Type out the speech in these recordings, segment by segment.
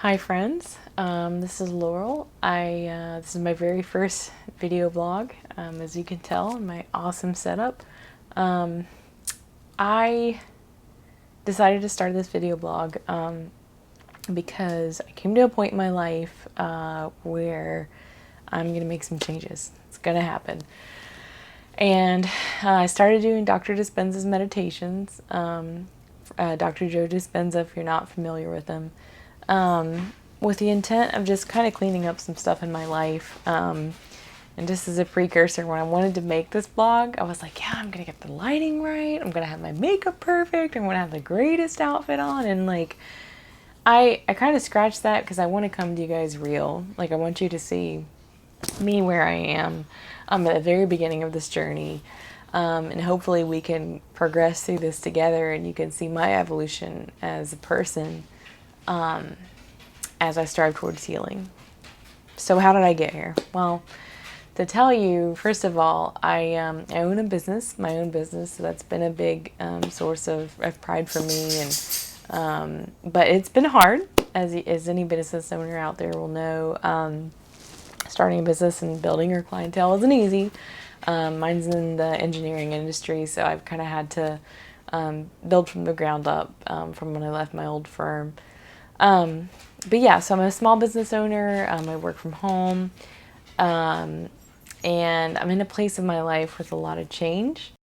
Hi friends, this is Laurel. This is my very first video blog, as you can tell, in my awesome setup. I decided to start this video blog because I came to a point in my life where I'm going to make some changes. It's going to happen. And I started doing Dr. Dispenza's meditations. Dr. Joe Dispenza, if you're not familiar with him. With the intent of just kind of cleaning up some stuff in my life. And just as a precursor, when I wanted to make this blog, I was like, yeah, I'm going to get the lighting right. I'm going to have my makeup perfect. I'm going to have the greatest outfit on. And like, I kind of scratched that because I want to come to you guys real. Like, I want you to see me where I am at the very beginning of this journey. And hopefully we can progress through this together and you can see my evolution as a person as I strive towards healing. So how did I get here? Well, to tell you, first of all, I own a business, my own business, so that's been a big source of pride for me. And but it's been hard, as any business owner out there will know. Starting a business and building your clientele isn't easy. Mine's in the engineering industry, so I've kind of had to build from the ground up from when I left my old firm. But yeah, so I'm a small business owner. I work from home, and I'm in a place in my life with a lot of change.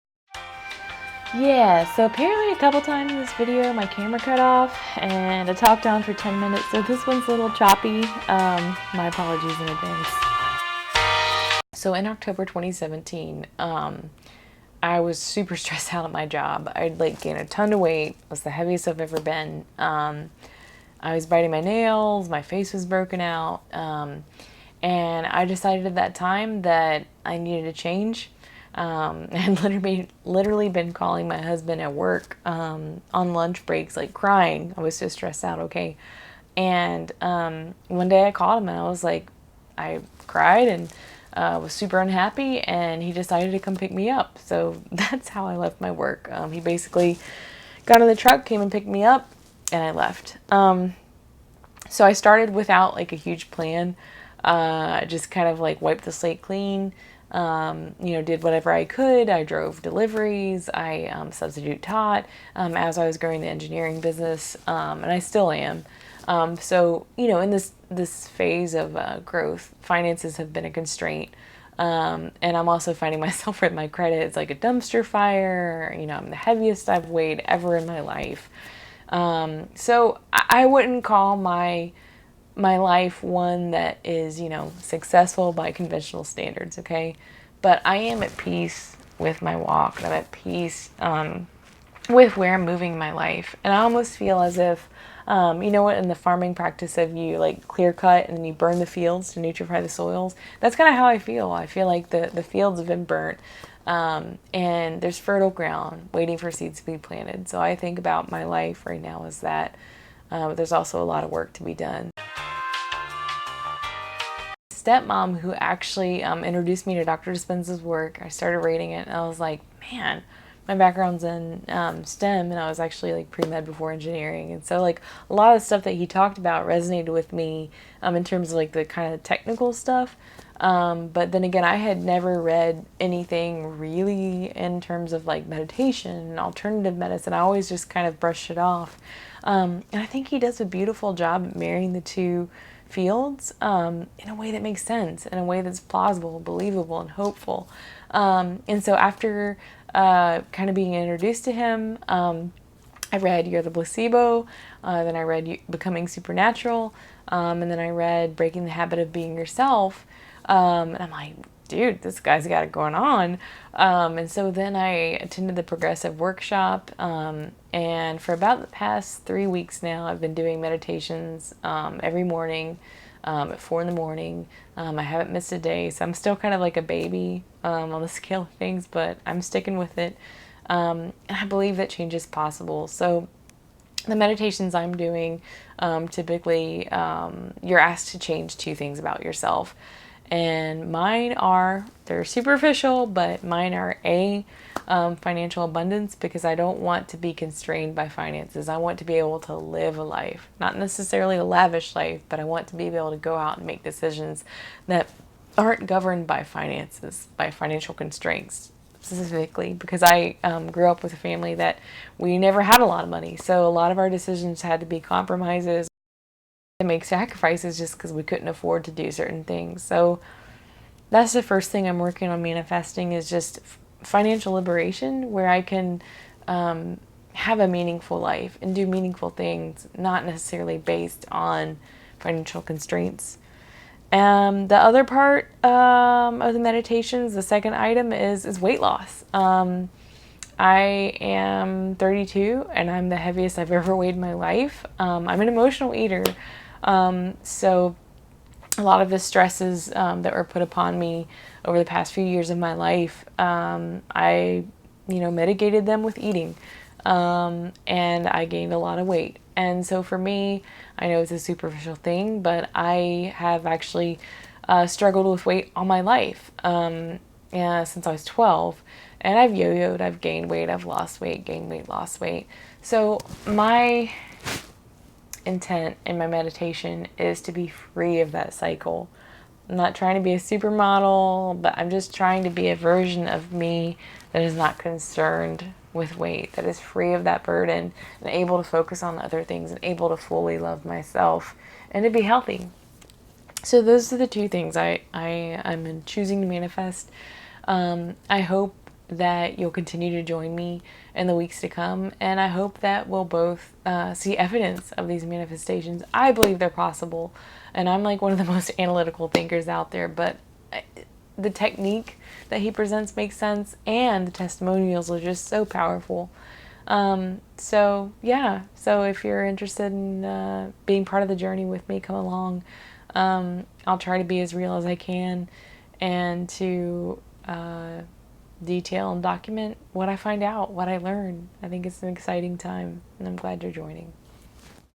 Yeah, so apparently a couple times in this video my camera cut off and I talked on for 10 minutes, so this one's a little choppy. My apologies in advance. So in October 2017, I was super stressed out at my job. I'd like gained a ton of weight. It was the heaviest I've ever been. I was biting my nails, my face was broken out, and I decided at that time that I needed to change. I had literally been calling my husband at work on lunch breaks, like crying. I was so stressed out, okay? And one day I called him and I was like, I cried and was super unhappy, and he decided to come pick me up. So that's how I left my work. He basically got in the truck, came and picked me up, and I left. So I started without like a huge plan. Just kind of like wiped the slate clean. Did whatever I could. I drove deliveries. I substitute taught as I was growing the engineering business, and I still am. So in this phase of growth, finances have been a constraint. And I'm also finding myself with my credit. It's like a dumpster fire. I'm the heaviest I've weighed ever in my life. So I wouldn't call my life one that is, successful by conventional standards, okay? But I am at peace with my walk, and I'm at peace with where I'm moving my life. And I almost feel as if, in the farming practice of you like clear cut and then you burn the fields to nutrify the soils, that's kind of how I feel. I feel like the fields have been burnt. And there's fertile ground waiting for seeds to be planted. So I think about my life right now as that. There's also a lot of work to be done. Stepmom, who actually introduced me to Dr. Dispenza's work, I started reading it and I was like, man, my background's in STEM, and I was actually like pre-med before engineering, and so like a lot of the stuff that he talked about resonated with me in terms of like the kind of technical stuff. But then again, I had never read anything really in terms of like meditation and alternative medicine. I always just kind of brushed it off. And I think he does a beautiful job at marrying the two fields in a way that makes sense, in a way that's plausible, believable, and hopeful. And so after kind of being introduced to him, I read Are the Placebo, then I read Becoming Supernatural, and then I read Breaking the Habit of Being Yourself. And I'm like, dude, this guy's got it going on. And so then I attended the progressive workshop, and for about the past 3 weeks now, I've been doing meditations every morning at 4 in the morning. I haven't missed a day, so I'm still kind of like a baby on the scale of things, but I'm sticking with it. And I believe that change is possible. So the meditations I'm doing, typically you're asked to change two things about yourself. And they're superficial, but mine are financial abundance, because I don't want to be constrained by finances. I want to be able to live a life, not necessarily a lavish life, but I want to be able to go out and make decisions that aren't governed by finances, by financial constraints specifically, because I grew up with a family that we never had a lot of money. So a lot of our decisions had to be compromises and make sacrifices just because we couldn't afford to do certain things. So that's the first thing I'm working on manifesting, is just financial liberation, where I can have a meaningful life and do meaningful things, not necessarily based on financial constraints. The other part of the meditations, the second item is weight loss. I am 32 and I'm the heaviest I've ever weighed in my life. I'm an emotional eater, so a lot of the stresses that were put upon me over the past few years of my life, I, mitigated them with eating, and I gained a lot of weight. And so for me, I know it's a superficial thing, but I have actually struggled with weight all my life, since I was 12. And I've yo-yoed, I've gained weight, I've lost weight, gained weight, lost weight. So my intent in my meditation is to be free of that cycle. I'm not trying to be a supermodel, but I'm just trying to be a version of me that is not concerned with weight, that is free of that burden and able to focus on other things and able to fully love myself and to be healthy. So those are the two things I'm choosing to manifest. I hope that you'll continue to join me in the weeks to come, and I hope that we'll both see evidence of these manifestations. I believe they're possible, and I'm like one of the most analytical thinkers out there, but the technique that he presents makes sense, and the testimonials are just so powerful. So if you're interested in being part of the journey with me, come along. I'll try to be as real as I can, and to detail and document what I find out, what I learn. I think it's an exciting time, and I'm glad you're joining.